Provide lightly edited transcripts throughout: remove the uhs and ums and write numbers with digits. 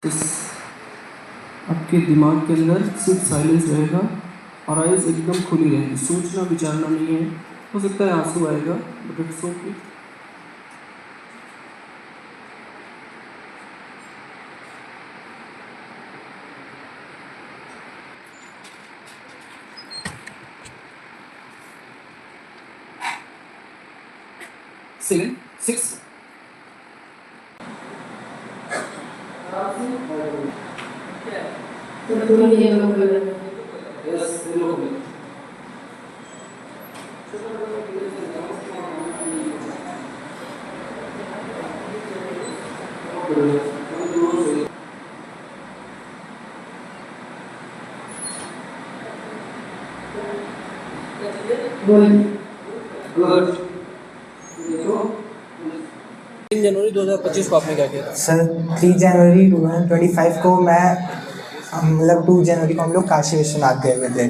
इस आपके दिमाग के अंदर सिर्फ साइलेंस रहेगा और आइज़ एकदम खुली रहेगी, सोचना विचारना नहीं है। हो सकता है आंसू आएगा, but it's okay. Seven six good. 3 जनवरी 2025 को आपने क्या किया था? सर 3 जनवरी 2025 को मैं मतलब 2 जनवरी को हम लोग काशी विश्वनाथ गए हुए थे।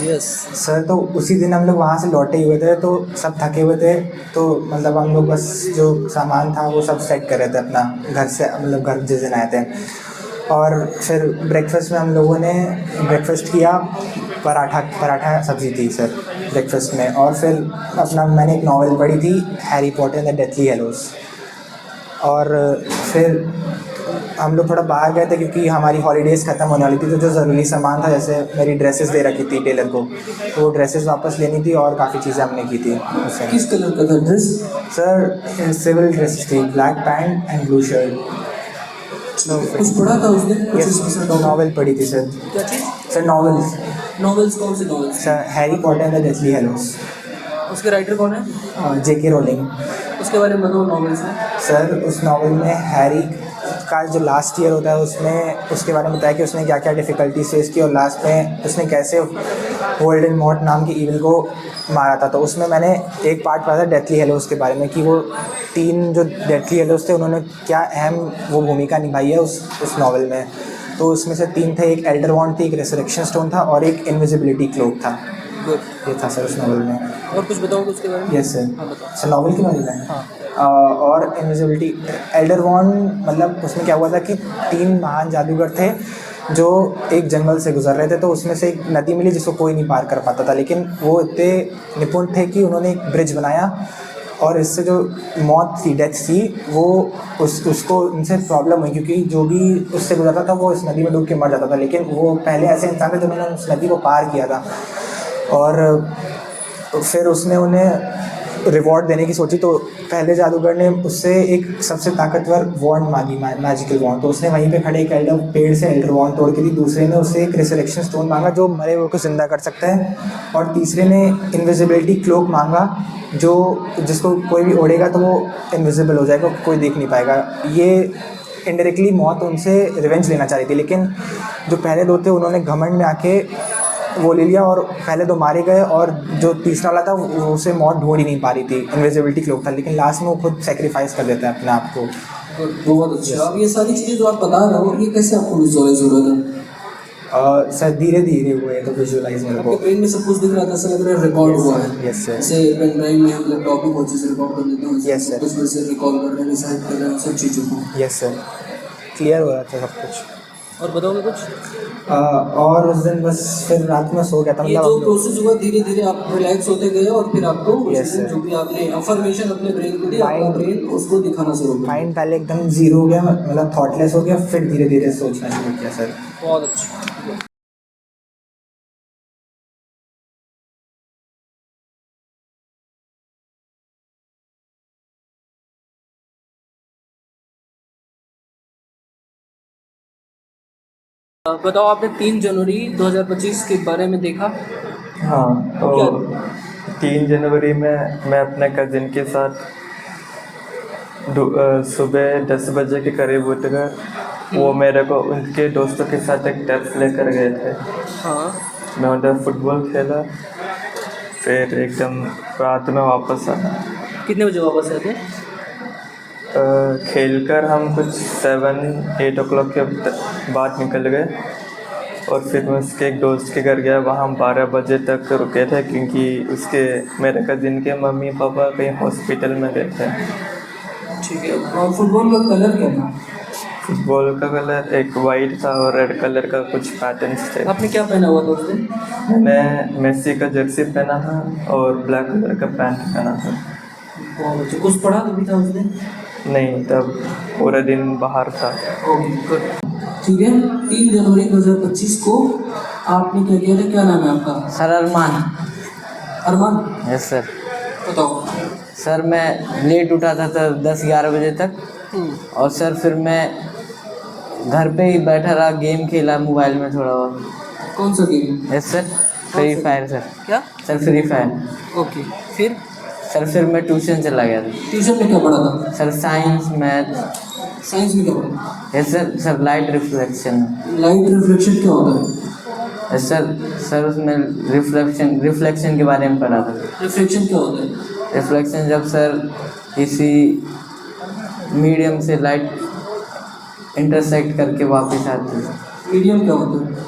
यस सर तो उसी दिन हम लोग वहाँ से लौटे हुए थे, तो सब थके हुए थे, तो मतलब हम लोग बस जो सामान था वो सब सेट कर रहे थे अपना घर से, मतलब घर जिस दिन आए थे। और फिर ब्रेकफास्ट में हम लोगों ने ब्रेकफास्ट किया, पराठा सब्ज़ी थी सर ब्रेकफास्ट में। और फिर अपना मैंने एक नॉवेल पढ़ी थी, Harry Potter and the Deathly Hallows. और फिर हम लोग थोड़ा बाहर गए थे क्योंकि हमारी हॉलीडेज़ ख़त्म होने वाली थी, तो जो ज़रूरी सामान था, जैसे मेरी ड्रेसेस दे रखी थी टेलर को, तो वो ड्रेसेस वापस लेनी थी और काफ़ी चीज़ें हमने की थी उससे। किस कलर का था ड्रेस? सर सिविल ड्रेसेस थी, black pant and blue shirt. कुछ पढ़ा था उसने? यस, नॉवेल पढ़ी थी सर। क्या चीज़? Sir novels. नॉवेल्स? कौन सी novels? Sir Harry Potter and the Deathly Hallows, उसके राइटर कौन है? JK Rowling. उसके बारे में बताओ नॉवेल्स में। सर उस नॉवेल में हैरी का जो लास्ट ईयर होता है उसमें उसके बारे में बताया कि उसने क्या क्या डिफ़िकल्टीज फेस की और लास्ट में उसने कैसे वोल्डेमॉर्ट नाम के ईविल को मारा था। तो उसमें मैंने एक पार्ट पढ़ा था डेथली हैलोज़ के बारे में, कि वो 3 जो डेथली हैलोज़ थे उन्होंने क्या अहम वो भूमिका निभाई है उस नॉवेल में। तो उसमें से 3 थे, एक एल्डर वॉन्ड थी, एक रिसरेक्शन स्टोन था और एक इनविजिबिलिटी क्लोक था। ये था सर उस नॉवेल में। और कुछ बताओ उसके बारे में। Yes sir. हाँ बताओ। सर नॉवेल के बारे में। हाँ। और इनविजिबिलिटी एल्डर वॉन्ड, मतलब उसमें क्या हुआ था कि 3 महान जादूगर थे जो एक जंगल से गुजर रहे थे, तो उसमें से एक नदी मिली जिसको कोई नहीं पार कर पाता था, लेकिन वो इतने निपुण थे कि उन्होंने एक ब्रिज बनाया और इससे जो मौत थी, डेथ थी, वो उसको उनसे प्रॉब्लम हुई क्योंकि जो भी उससे गुजरता था वो इस नदी में डूब के मर जाता था। लेकिन वो पहले ऐसे इंसान थे जिन्होंने उस नदी को पार किया था और फिर उसने उन्हें रिवॉर्ड देने की सोची। तो पहले जादूगर ने उससे एक सबसे ताकतवर वॉन्ड मांगी, मैजिकल वॉन्ड। तो उसने वहीं पे खड़े एक पेड़ से एल्डर वॉन्ड तोड़ के दी। दूसरे ने उससे एक रिसरेक्शन स्टोन मांगा जो मरे हुए को जिंदा कर सकता है। और तीसरे ने इनविजिबिलिटी क्लोक मांगा जो जिसको कोई भी ओढ़ेगा तो वो इनविजिबल हो जाएगा, कोई देख नहीं पाएगा। ये इनडायरेक्टली मौत उनसे रिवेंज लेना चाह रही थी, लेकिन जो पहले 2 थे उन्होंने घमंड में आके वो ले लिया और पहले 2 मारे गए और जो तीसरा वाला था उसे मौत ढूंढ ही नहीं पा रही थी, इनविजिबिलिटी क्लोक था, लेकिन लास्ट में वो खुद सेक्रीफाइस कर देता है अपने आप को। बहुत अच्छा। अब ये सारी चीज़ें जो आप बता रहे हो, ये कैसे आपको विजुअलाइज हो रहा था? सर धीरे धीरे हुए तो विजुअलाइज मेरे को। आपके ब्रेन में सब कुछ दिख रहा था, ऐसा लग रहा है रिकॉर्ड हुआ है। Yes sir. जैसे पेन ड्राइव में हम लैपटॉप में बहुत चीज़ें रिकॉर्ड कर लेते हैं, Yes, sir. कुछ वैसे रिकॉर्ड कर रहे हैं, डिसाइड कर रहे हैं सब चीज़ों को। यस सर, क्लियर हो रहा था सब कुछ। और बताओगे कुछ? और उस दिन बस फिर रात में सो गया था, ये मतलब जो प्रोसेस हुआ धीरे धीरे आप रिलैक्स होते गए और फिर आपको Yes, sir. जो भी आपने अफर्मेशन अपने ब्रेन को दी, आपका ब्रेन उसको दिखाना शुरू कर माइंड पहले एकदम जीरो हो गया, मतलब थॉटलेस हो गया, फिर धीरे धीरे सोचना शुरू किया सर। बहुत अच्छा। बताओ, आपने 3 जनवरी 2025 के बारे में देखा? हाँ, तो 3 जनवरी में मैं अपने कज़िन के साथ सुबह 10 बजे के करीब उठकर वो मेरे को उनके दोस्तों के साथ एक टर्फ लेकर गए थे। हाँ। मैं उधर फुटबॉल खेला, फिर एकदम रात में वापस आया। कितने बजे वापस आए थे? खेलकर हम कुछ 7-8 o'clock के बाद निकल गए और फिर मैं उसके एक दोस्त के घर गया। वहाँ हम 12 बजे तक रुके थे क्योंकि उसके मेरे कज़िन के मम्मी पापा कहीं हॉस्पिटल में गए थे। ठीक है। और फुटबॉल का कलर क्या था? फुटबॉल का कलर एक वाइट था और रेड कलर का कुछ पैटर्न्स थे। आपने क्या पहना हुआ था उस दिन? मैंने मेसी का जर्सी पहना था और ब्लैक कलर का पैंट पहना था। बहुत अच्छा। कुछ पढ़ा तो भी था उस दिन? नहीं, तब पूरे दिन बाहर था। Okay good. ठीक है, 3 जनवरी 2025 को आपने क्या किया था? क्या नाम है आपका? सर अरमान। अरमान, यस सर। बताओ। सर मैं लेट उठा था सर 10-11 बजे तक, और सर फिर मैं घर पे ही बैठा रहा, गेम खेला मोबाइल में थोड़ा बहुत। कौन सा game? Yes sir, Free Fire sir. क्या? Sir Free Fire. ओके, फिर? सर फिर मैं ट्यूशन चला गया था। ट्यूशन में क्या पढ़ा था? Sir science, math. साइंस में क्या पढ़ा? Yes sir. Sir light reflection. Light reflection क्या होता है? Yes sir. सर उसमें रिफ्लेक्शन के बारे में पढ़ा था। रिफ्लेक्शन क्या होता है? रिफ्लेक्शन जब सर किसी मीडियम से लाइट इंटरसेक्ट करके वापस आती है। मीडियम क्या होता है?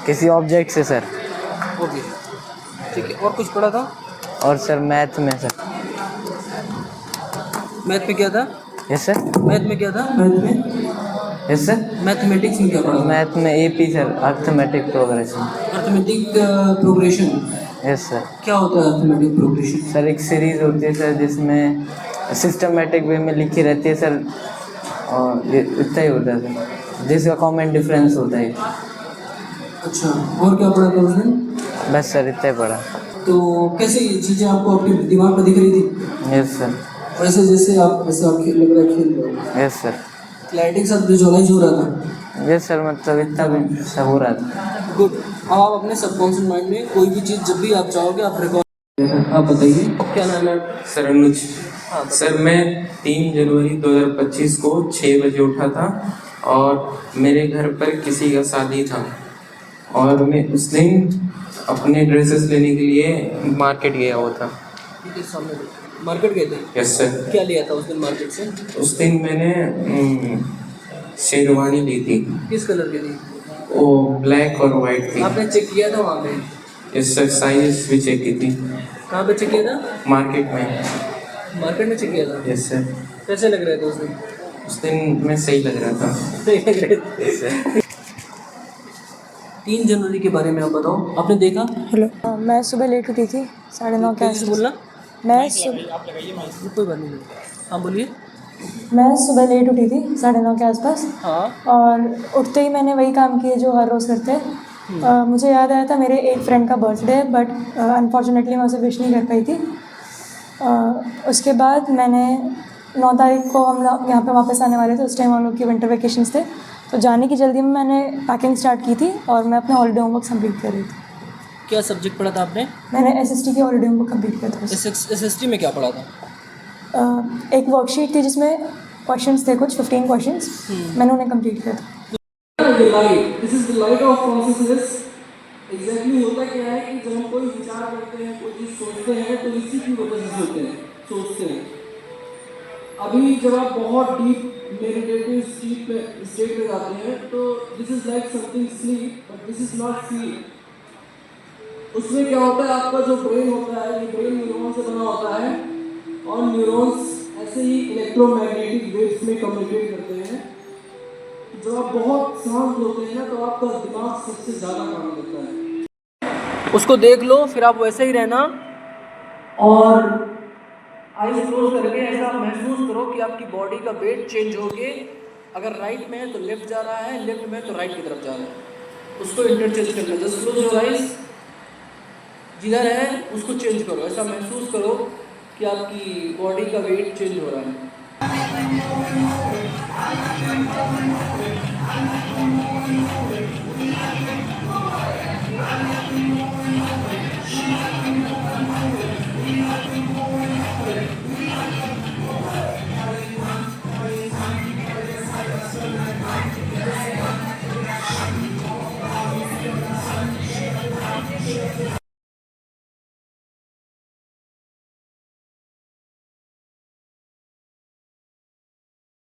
किसी ऑब्जेक्ट से सर। ओके, ठीक है। और कुछ पढ़ा था? और सर मैथ में सर। मैथ में क्या था? Yes sir. मैथ में क्या था? मैथ में? Yes sir. मैथमेटिक्स में क्या पढ़ा था? मैथ में AP sir, arithmetic progression. Arithmetic progression yes sir. क्या होता है? अर्थमेटिक प्रोग्रेशन सर एक सीरीज होती है सर जिसमें सिस्टमेटिक वे में लिखी रहती है सर, और ये इतना ही होता है सर, जिसका कॉमन डिफरेंस होता है। अच्छा, और क्या पढ़ा था उस दिन? बस सर इतना ही पढ़ा। तो कैसी चीज़ें आपको अपने दिमाग में दिख रही थी? Yes sir. वैसे जैसे आप लग रहा है खेल रहे हो। Yes sir. क्लैरिटी के साथ विजुअलाइज हो रहा था। यस सर, मतलब इतना भी सब हो रहा था। गुड। अब आप अपने सबकॉन्शियस माइंड में कोई भी चीज़ जब भी आप चाहोगे आप रिकॉर्ड। आप बताइए क्या नाम है? सर अनुज। हाँ, सर मैं 3 जनवरी 2025 को 6 बजे उठा था और मेरे घर पर किसी का शादी था और मैं उस दिन अपने ड्रेसेस लेने के लिए मार्केट गया हुआ था। ठीक है, सामने मार्केट गए थे? Yes sir. क्या लिया था उस दिन मार्केट से? उस दिन मैंने शेरवानी ली थी। किस कलर की थी? वो ब्लैक और वाइट थी। आपने चेक किया था वहाँ पे? यस सर, साइज भी चेक की थी। कहाँ पे चेक किया था? मार्केट में। मार्केट में चेक किया था? Yes sir. कैसे लग रहे थे उस दिन? उस दिन मैं सही लग रहा था। सही लग रहे थे। 3 जनवरी के बारे में आप बताओ, आपने देखा? हेलो। मैं सुबह लेट उठी थी 9:30 के कैसे आसपास। बोलना? मैं कोई बात नहीं। हाँ बोलिए। सुबह लेट उठी थी 9:30 के आसपास, हाँ। और उठते ही मैंने वही काम किए जो हर रोज़ करते हैं। मुझे याद आया था मेरे एक फ्रेंड का बर्थडे है, बट अनफॉर्चुनेटली मैं उसे विश नहीं कर पाई थी। उसके बाद मैंने 9 तारीख को हम लोग यहाँ पे वापस आने वाले थे। उस टाइम हम लोग के विंटर वेकेशंस थे, तो जाने की जल्दी में मैंने पैकिंग स्टार्ट की थी और मैं अपना हॉलीडे होमवर्क कंप्लीट कर रही थी। क्या सब्जेक्ट पढ़ा था आपने? मैंने एसएसटी की हॉलीडे होमवर्क कंप्लीट किया था। एसएसटी में क्या पढ़ा था? एक वर्कशीट थी जिसमें क्वेश्चंस थे, कुछ 15 क्वेश्चंस। मैंने उन्हें कंप्लीट किया था। This is the light of consciousness. Exactly होता क्या है कि जब हम कोई विचार करते हैं, कोई चीज़ सोचते हैं, तो इसी की वजह से सोचते हैं। अभी जब आप बहुत डीप मेडिटेटिव स्टेट में जाते हैं, तो this is like something sleep, but this is not sleep. उसमें क्या होता है, आपका जो ब्रेन होता है, ये ब्रेन न्यूरॉन से बना होता है, और न्यूरॉन्स ऐसे ही इलेक्ट्रोमैग्नेटिक वेव्स में कम्युनिकेट करते हैं। जब आप बहुत शांत होते हैं ना, तो आपका दिमाग सबसे ज़्यादा काम करता है। उसको देख लो, फिर आप वैसे ही रहना और आईज क्लोज करके ऐसा महसूस करो कि आपकी बॉडी का वेट चेंज होके, अगर राइट में है तो लेफ्ट जा रहा है, लेफ्ट में तो राइट की तरफ जा रहा है। उसको इंटरचेंज करना। जस्ट क्लोज योर आईज, जिधर है उसको चेंज करो। ऐसा महसूस करो कि आपकी बॉडी का वेट चेंज हो रहा है।